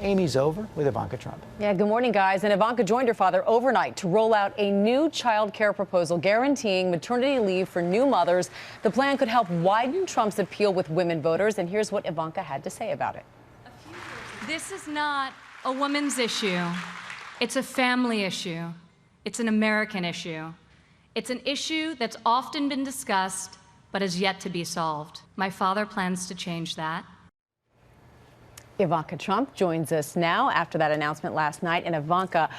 Amy's over with Ivanka Trump. Yeah, good morning, guys. And Ivanka joined her father overnight to roll out a new child care proposal guaranteeing maternity leave for new mothers. The plan could help widen Trump's appeal with women voters. And here's what Ivanka had to say about it. This is not a woman's issue. It's a family issue. It's an American issue. It's an issue that's often been discussed, but has yet to be solved. My father plans to change that. Ivanka Trump joins us now after that announcement last night. And Ivanka,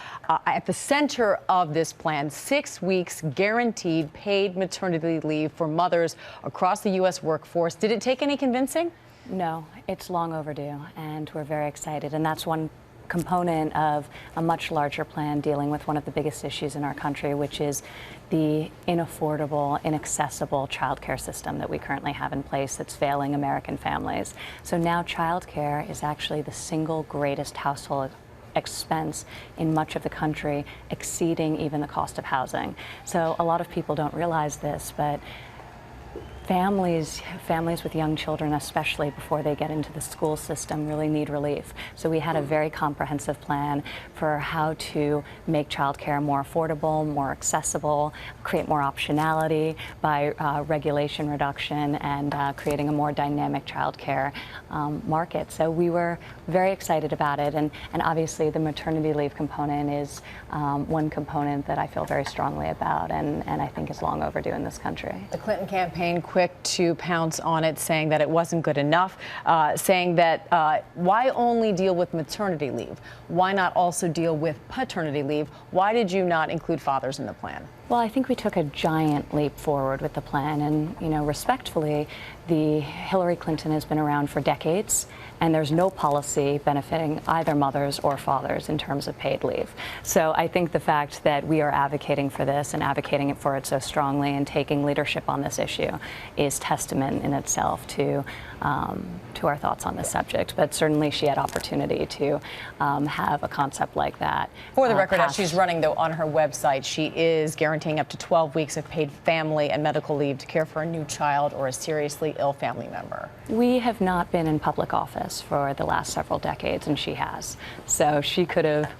at the center of this plan, 6 weeks guaranteed paid maternity leave for mothers across the U.S. workforce. Did it take any convincing? No, it's long overdue, and we're very excited. And that's one component of a much larger plan dealing with one of the biggest issues in our country, which is the inaffordable, inaccessible child care system that we currently have in place that's failing American families. So now child care is actually the single greatest household expense in much of the country, exceeding even the cost of housing. So a lot of people don't realize this, but families with young children, especially before they get into the school system, really need relief. So we had a very comprehensive plan for how to make childcare more affordable, more accessible, create more optionality by regulation reduction and creating a more dynamic childcare market. So we were very excited about it, and obviously the maternity leave component is one component that I feel very strongly about and I think is long overdue in this country. The Clinton campaign quick to pounce on it, saying that it wasn't good enough, saying that why only deal with maternity leave? Why not also deal with paternity leave? Why did you not include fathers in the plan? Well, I think we took a giant leap forward with the plan, and respectfully, the Hillary Clinton has been around for decades, and there's no policy benefiting either mothers or fathers in terms of paid leave. So I think the fact that we are advocating for this and advocating for it so strongly and taking leadership on this issue is testament in itself to our thoughts on this subject. But certainly she had opportunity to have a concept like that. For the record, as she's running, though, on her website, she is guaranteeing up to 12 weeks of paid family and medical leave to care for a new child or a seriously ill family member. We have not been in public office for the last several decades, and she has. So she could have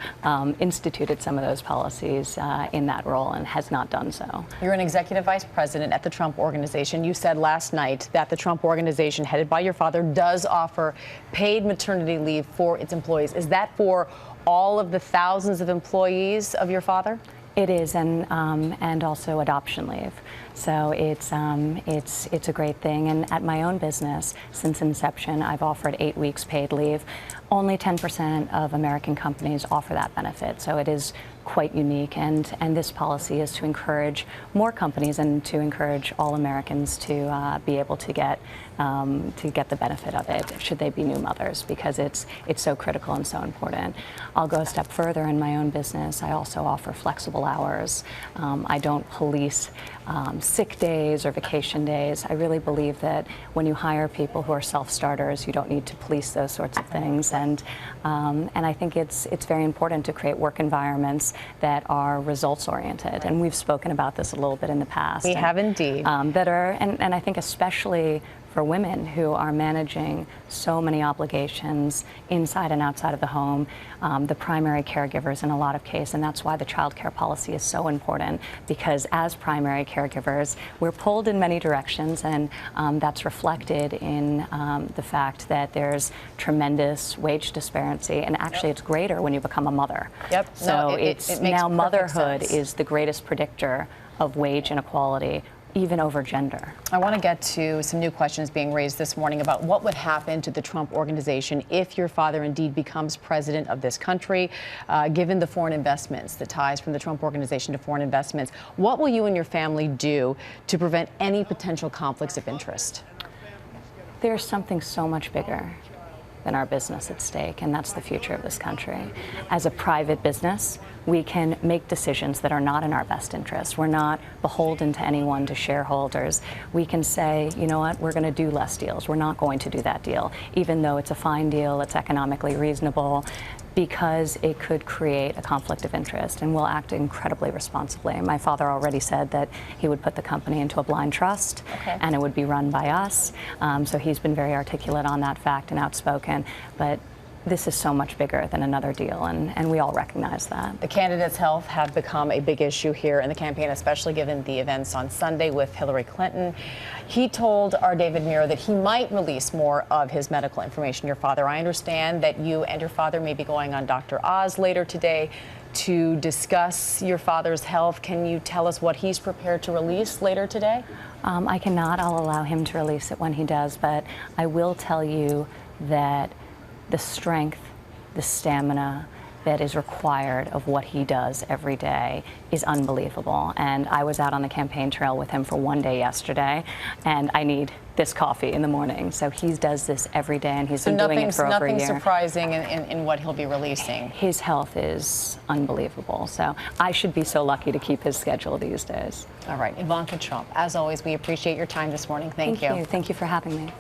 instituted some of those policies in that role and has not done so. You're an executive vice president at the Trump Organization. You said last night that the Trump Organization, headed by your father, does offer paid maternity leave for its employees. Is that for all of the thousands of employees of your father? It is, and also adoption leave. So it's a great thing. And at my own business, since inception, I've offered 8 weeks paid leave. Only 10% of American companies offer that benefit, so it is quite unique. And this policy is to encourage more companies and to encourage all Americans to be able to get the benefit of it, should they be new mothers, because it's so critical and so important. I'll go a step further in my own business. I also offer flexible hours. I don't police sick days or vacation days. I really believe that when you hire people who are self-starters, you don't need to police those sorts of things. And I think it's very important to create work environments that are results-oriented. And we've spoken about this a little bit in the past. We have indeed. And I think especially for women who are managing so many obligations inside and outside of the home, the primary caregivers in a lot of cases, and that's why the child care policy is so important, because as primary caregivers, we're pulled in many directions, and that's reflected in the fact that there's tremendous wage disparity, and actually it's greater when you become a mother. Yep. So no, it's it makes now motherhood sense. is the greatest predictor of wage inequality, even over gender. I want to get to some new questions being raised this morning about what would happen to the Trump Organization if your father indeed becomes president of this country, given the foreign investments, the ties from the Trump Organization to foreign investments. What will you and your family do to prevent any potential conflicts of interest? There's something so much bigger than our business at stake, and that's the future of this country. As a private business, we can make decisions that are not in our best interest. We're not beholden to anyone, to shareholders. We can say, you know what, we're going to do less deals. We're not going to do that deal, even though it's a fine deal, it's economically reasonable, because it could create a conflict of interest, and we'll act incredibly responsibly. My father already said that he would put the company into a blind trust, and it would be run by us. So he's been very articulate on that fact and outspoken. But this is so much bigger than another deal, and we all recognize that. The candidates' health have become a big issue here in the campaign, especially given the events on Sunday with Hillary Clinton. He told our David Miro that he might release more of his medical information. Your father, I understand that you and your father may be going on Dr. Oz later today to discuss your father's health. Can you tell us what he's prepared to release later today? I cannot. I'll allow him to release it when he does, but I will tell you that the strength, the stamina that is required of what he does every day is unbelievable. And I was out on the campaign trail with him for one day yesterday, and I need this coffee in the morning. So he does this every day, and he's been doing it for over a year. Nothing surprising in what he'll be releasing. His health is unbelievable. So I should be so lucky to keep his schedule these days. All right, Ivanka Trump, as always, we appreciate your time this morning. Thank you. Thank you for having me.